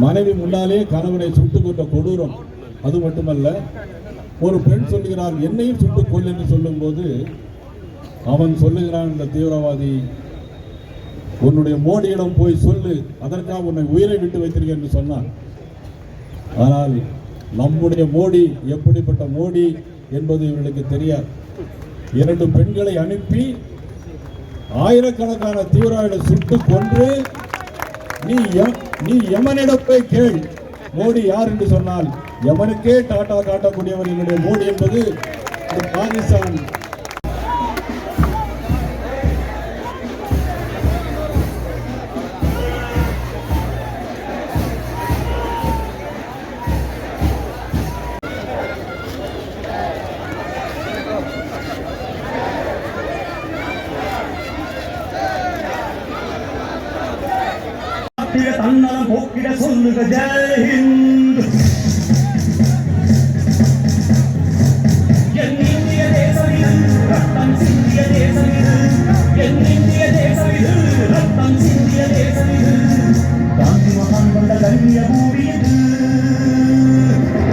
மனைவி முன்னாலே கணவனை சுட்டுக் கொண்ட கொடூரம். அது மட்டுமல்ல, ஒரு பெண் சொல்லுகிறார் என்னையும் சுட்டுக் கொள் என்று சொல்லும் போது அவன் சொல்லுகிறான், இந்த தீவிரவாதி, உன்னுடைய மோடியிடம் போய் சொல்லு, அதற்காக உன்னை உயிரை விட்டு வைத்திருக்க என்று சொன்னான். ஆனால் நம்முடைய மோடி எப்படிப்பட்ட மோடி என்பது இவர்களுக்கு தெரியாது. 2 பெண்களை அனுப்பி ஆயிரக்கணக்கான தீவிரவாதிகளை சுட்டு கொன்று நீ யமனிடம் போய் கேள் மோடி யார் என்று சொன்னால் யமனுக்கே டாட்டா காட்டக்கூடியவர் என்னுடைய மோடி என்பது பாகிஸ்தான். தன்னலம் போக்கிட சொல்லுக ஜெய் ஹிந்த். என் இந்திய தேசம் இது, ரத்தம் சிந்திய தேசம் இது. என் இந்திய தேசம் இது, ரத்தம் சிந்திய தேசம் இது. காந்தி மகான் கொண்ட கண்ணிய பூமி இது.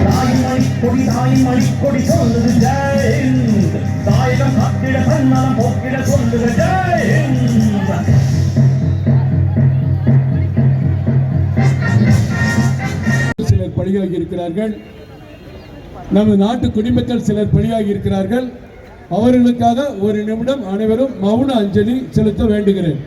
தாய் மணிக்கொடி சொல்லுது ஜெய் ஹிந்த். தாயகம் காத்திட தன்னலம் போக்கிட சொல்லுக ஜெய் ஹிந்த். பலியாகி இருக்கிறார்கள். நமது நாட்டு குடிமக்கள் சிலர் பலியாகி இருக்கிறார்கள். அவர்களுக்காக ஒரு நிமிடம் அனைவரும் மௌன அஞ்சலி செலுத்த வேண்டுகிறேன்.